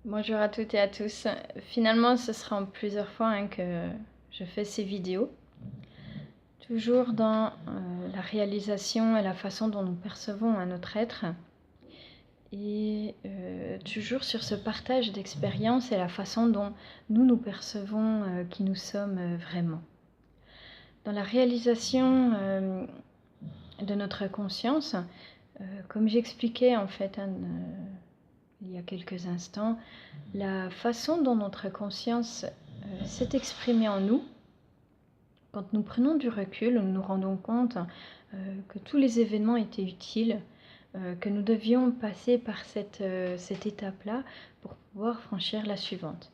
Bonjour à toutes et à tous. Finalement, ce sera en plusieurs fois que je fais ces vidéos. Toujours dans la réalisation et la façon dont nous percevons un autre être. Et toujours sur ce partage d'expériences et la façon dont nous percevons qui nous sommes vraiment. Dans la réalisation de notre conscience, comme j'expliquais en fait il y a quelques instants, la façon dont notre conscience s'est exprimée en nous, quand nous prenons du recul, nous nous rendons compte que tous les événements étaient utiles, que nous devions passer par cette étape-là pour pouvoir franchir la suivante.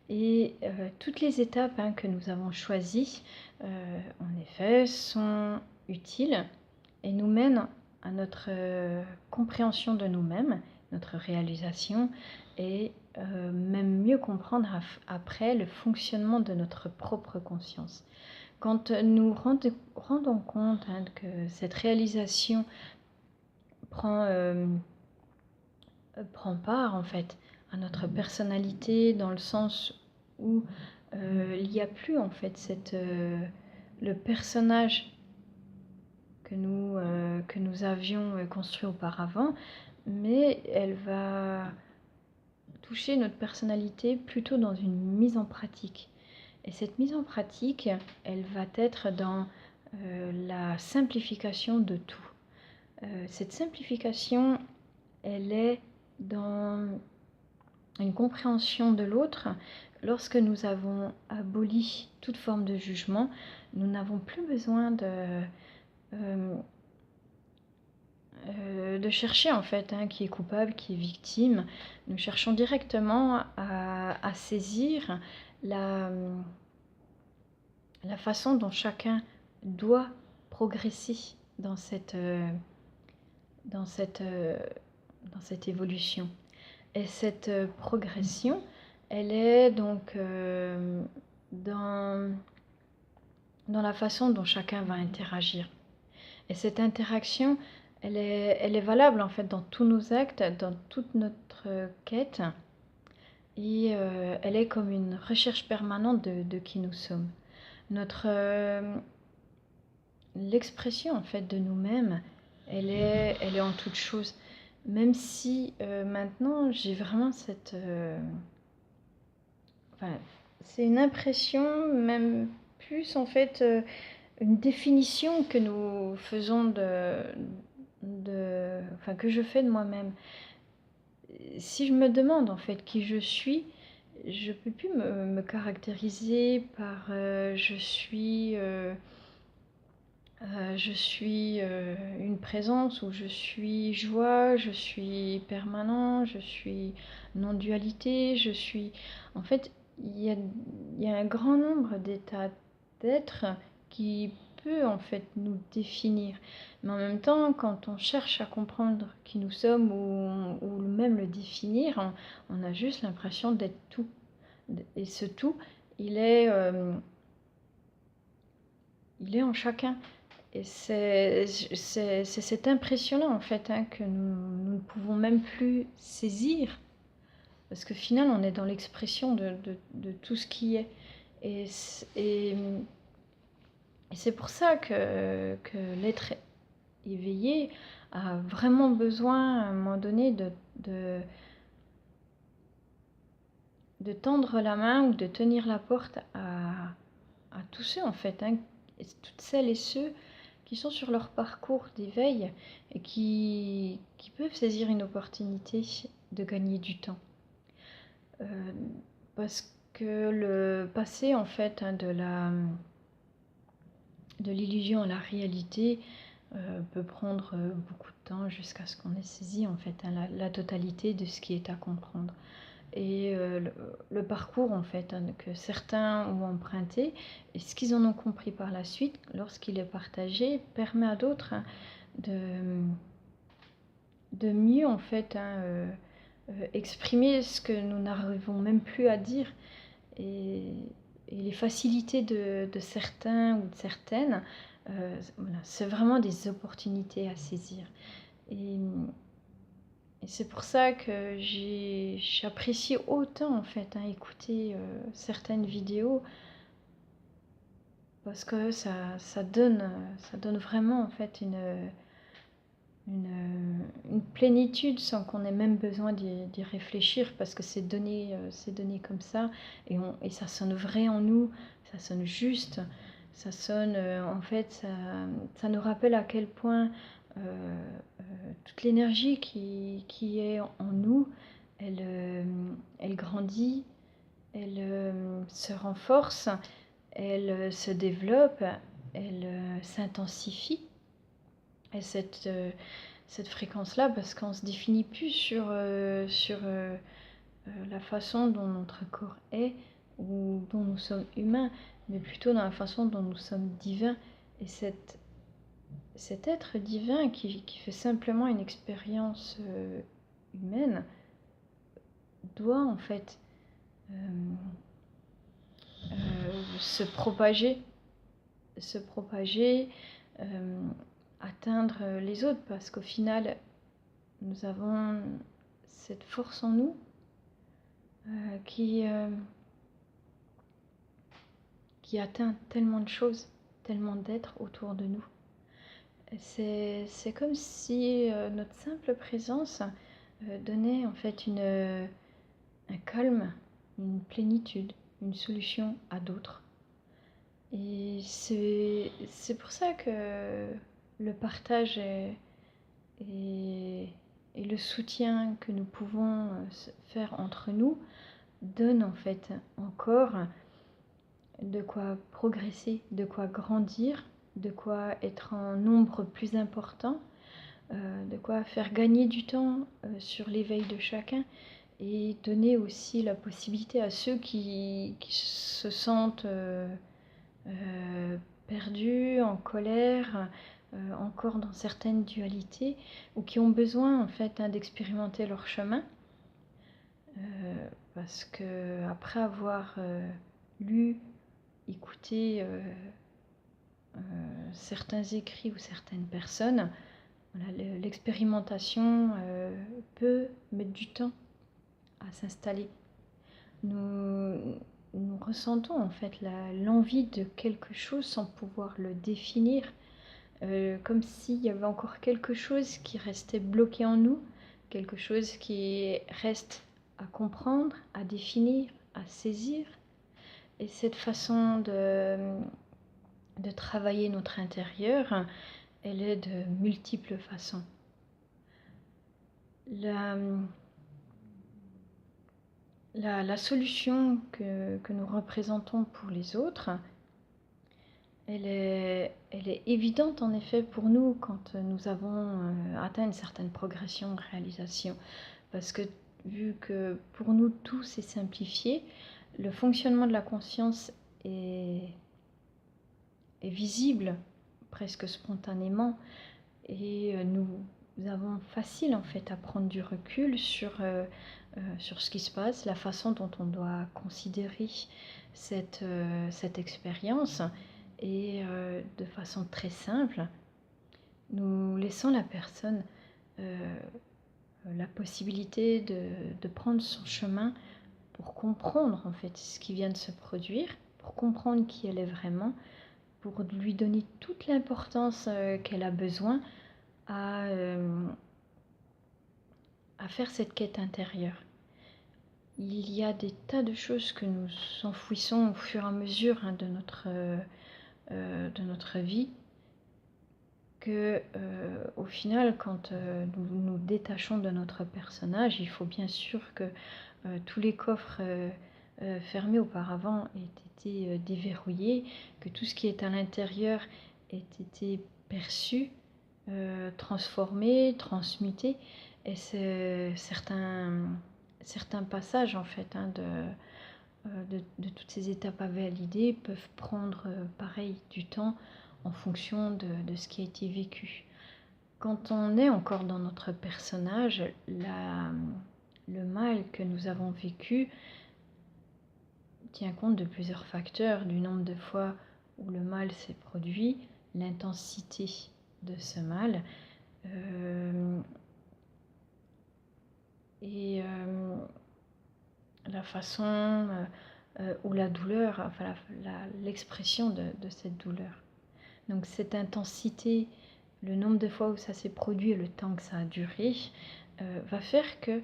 Et toutes les étapes que nous avons choisies, en effet, sont utiles et nous mènent à notre compréhension de nous-mêmes, notre réalisation et même mieux comprendre après le fonctionnement de notre propre conscience. Quand nous rendons compte que cette réalisation prend part en fait à notre personnalité, dans le sens où il n'y a plus en fait le personnage que nous avions construit auparavant, mais elle va toucher notre personnalité plutôt dans une mise en pratique. Et cette mise en pratique, elle va être dans la simplification de tout. Cette simplification, elle est dans une compréhension de l'autre. Lorsque nous avons aboli toute forme de jugement, nous n'avons plus besoin de chercher en fait qui est coupable, qui est victime. Nous cherchons directement à saisir la façon dont chacun doit progresser dans cette évolution. Et cette progression, elle est donc dans la façon dont chacun va interagir. Et cette interaction, elle est valable en fait dans tous nos actes, dans toute notre quête. Et elle est comme une recherche permanente de qui nous sommes. L'expression en fait de nous-mêmes, elle est en toute chose. Même si maintenant j'ai vraiment cette... c'est une impression, même plus en fait une définition que nous faisons que je fais de moi-même. Si je me demande en fait qui je suis, je peux plus me caractériser par je suis une présence, ou je suis joie, je suis permanent, je suis non-dualité, je suis... En fait, il y a un grand nombre d'états d'être qui peut en fait nous définir. Mais en même temps, quand on cherche à comprendre qui nous sommes ou même le définir, on a juste l'impression d'être tout. Et ce tout, il est en chacun. Et c'est cette impression-là, en fait, que nous ne pouvons même plus saisir. Parce que finalement, on est dans l'expression de tout ce qui est. Et c'est pour ça que l'être éveillé a vraiment besoin, à un moment donné, de tendre la main ou de tenir la porte à tous ceux, en fait, et toutes celles et ceux qui sont sur leur parcours d'éveil et qui peuvent saisir une opportunité de gagner du temps. Parce que le passé, en fait, de l'illusion à la réalité peut prendre beaucoup de temps jusqu'à ce qu'on ait saisi, en fait, la totalité de ce qui est à comprendre. Et le parcours en fait que certains ont emprunté et ce qu'ils en ont compris par la suite, lorsqu'il est partagé, permet à d'autres de mieux en fait exprimer ce que nous n'arrivons même plus à dire, et les facilités de certains ou de certaines, voilà, c'est vraiment des opportunités à saisir. Et Et c'est pour ça que j'apprécie autant en fait écouter certaines vidéos parce que ça donne vraiment en fait une plénitude sans qu'on ait même besoin d'y réfléchir parce que c'est donné comme ça et ça sonne vrai en nous, ça sonne juste, ça sonne en fait, ça nous rappelle à quel point toute l'énergie qui est en nous, elle grandit, elle se renforce, elle se développe, elle s'intensifie. Et cette fréquence-là, parce qu'on ne se définit plus sur la façon dont notre corps est ou dont nous sommes humains, mais plutôt dans la façon dont nous sommes divins. Et cet être divin qui fait simplement une expérience humaine doit en fait euh, se propager, atteindre les autres, parce qu'au final, nous avons cette force en nous qui atteint tellement de choses, tellement d'êtres autour de nous. C'est comme si notre simple présence donnait en fait un calme, une plénitude, une solution à d'autres. Et c'est pour ça que le partage et le soutien que nous pouvons faire entre nous donne en fait encore de quoi progresser, de quoi grandir, de quoi être en nombre plus important, de quoi faire gagner du temps sur l'éveil de chacun et donner aussi la possibilité à ceux qui se sentent perdus, en colère, encore dans certaines dualités, ou qui ont besoin en fait d'expérimenter leur chemin, parce que après avoir lu, écouté certains écrits ou certaines personnes, voilà, l'expérimentation peut mettre du temps à s'installer. Nous ressentons en fait l'envie de quelque chose sans pouvoir le définir, comme s'il y avait encore quelque chose qui restait bloqué en nous, quelque chose qui reste à comprendre, à définir, à saisir. Et cette façon de travailler notre intérieur, elle est de multiples façons. La solution que nous représentons pour les autres, elle est évidente en effet pour nous quand nous avons atteint une certaine progression, réalisation. Parce que vu que pour nous tout s'est simplifié, le fonctionnement de la conscience est visible presque spontanément et nous avons facile en fait à prendre du recul sur ce qui se passe, la façon dont on doit considérer cette expérience et de façon très simple, nous laissons la personne la possibilité de prendre son chemin pour comprendre en fait ce qui vient de se produire, pour comprendre qui elle est vraiment, pour lui donner toute l'importance qu'elle a besoin à faire cette quête intérieure. Il y a des tas de choses que nous enfouissons au fur et à mesure de notre vie, que au final, quand nous nous détachons de notre personnage, il faut bien sûr que tous les coffres fermés auparavant aient été déverrouillés, que tout ce qui est à l'intérieur ait été perçu, transformé, transmuté, et c'est certains passages en fait de toutes ces étapes à valider peuvent prendre pareil du temps en fonction de ce qui a été vécu. Quand on est encore dans notre personnage, le mal que nous avons vécu tient compte de plusieurs facteurs, du nombre de fois où le mal s'est produit, l'intensité de ce mal, et la façon ou la douleur, enfin l'expression de cette douleur. Donc cette intensité, le nombre de fois où ça s'est produit et le temps que ça a duré, va faire que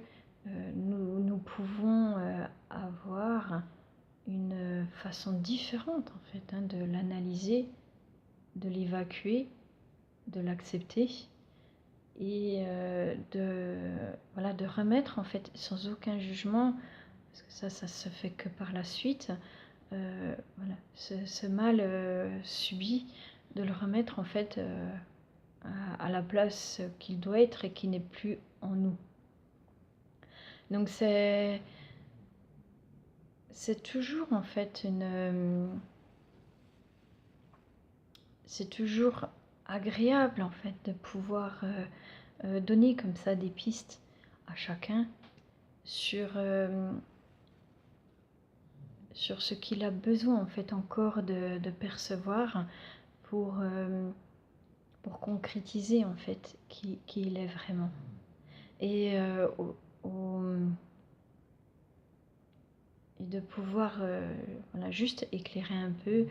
nous pouvons avoir une façon différente en fait de l'analyser, de l'évacuer, de l'accepter et de remettre en fait sans aucun jugement, parce que ça se fait que par la suite, ce mal subi, de le remettre en fait à la place qu'il doit être et qui n'est plus en nous. Donc c'est toujours en fait c'est toujours agréable en fait de pouvoir donner comme ça des pistes à chacun sur ce qu'il a besoin en fait encore de percevoir pour concrétiser en fait qui il est vraiment. Et et de pouvoir juste éclairer un peu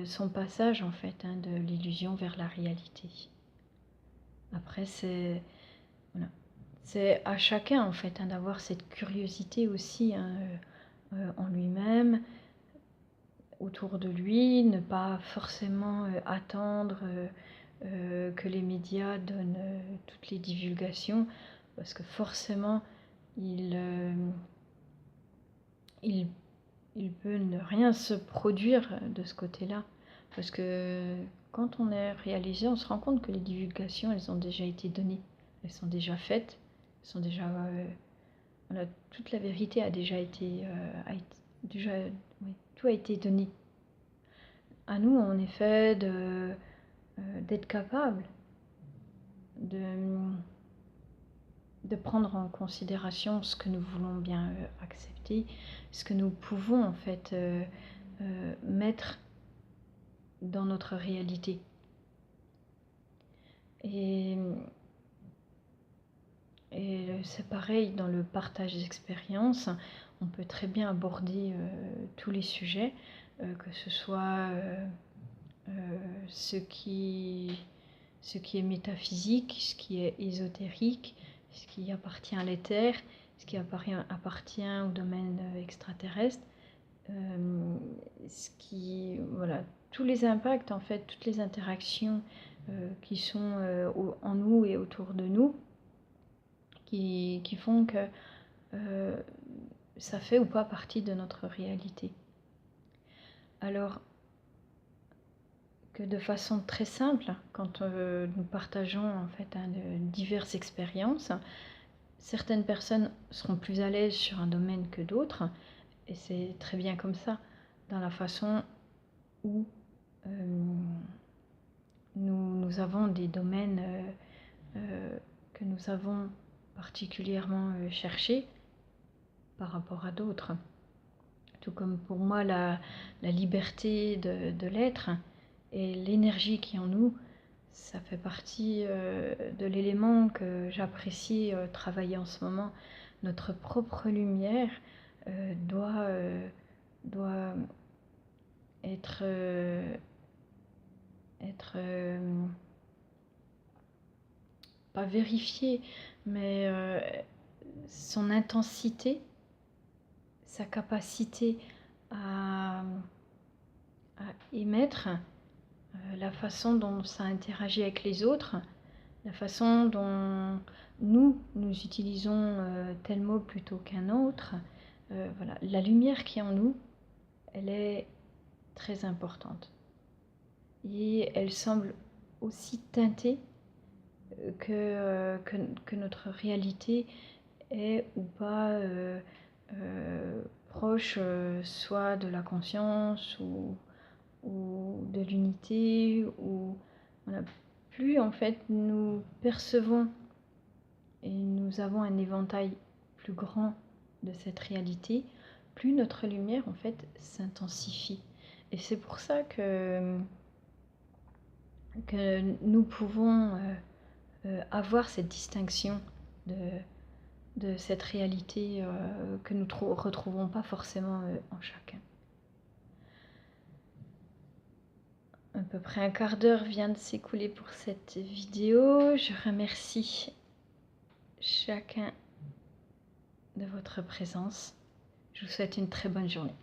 son passage en fait de l'illusion vers la réalité. Après c'est à chacun en fait d'avoir cette curiosité aussi en lui-même, autour de lui, ne pas forcément attendre que les médias donnent toutes les divulgations, parce que forcément il peut ne rien se produire de ce côté-là, parce que quand on est réalisé, on se rend compte que les divulgations, elles ont déjà été données, elles sont déjà faites, elles sont déjà toute la vérité a déjà été, tout a été donné. À nous, en effet, d'être capable de prendre en considération ce que nous voulons bien accepter, ce que nous pouvons en fait mettre dans notre réalité. Et c'est pareil dans le partage d'expériences, on peut très bien aborder tous les sujets, que ce soit ce qui est métaphysique, ce qui est ésotérique, ce qui appartient à l'éther, ce qui appartient au domaine extraterrestre, tous les impacts en fait, toutes les interactions qui sont en nous et autour de nous, qui font que ça fait ou pas partie de notre réalité. Alors que de façon très simple, quand nous partageons en fait diverses expériences, certaines personnes seront plus à l'aise sur un domaine que d'autres, et c'est très bien comme ça, dans la façon où nous avons des domaines que nous avons particulièrement cherchés par rapport à d'autres. Tout comme pour moi la liberté de l'être et l'énergie qui est en nous, ça fait partie de l'élément que j'apprécie travailler en ce moment. Notre propre lumière doit être pas vérifiée, mais son intensité, sa capacité à émettre, la façon dont ça interagit avec les autres, la façon dont nous utilisons tel mot plutôt qu'un autre. Voilà, la lumière qui est en nous, elle est très importante. Et elle semble aussi teintée que notre réalité est ou pas proche soit de la conscience ou de l'unité, ou voilà. Plus en fait nous percevons et nous avons un éventail plus grand de cette réalité, plus notre lumière en fait s'intensifie. Et c'est pour ça que nous pouvons avoir cette distinction de de cette réalité que nous ne retrouvons pas forcément en chacun. À peu près un quart d'heure vient de s'écouler pour cette vidéo. Je remercie chacun de votre présence. Je vous souhaite une très bonne journée.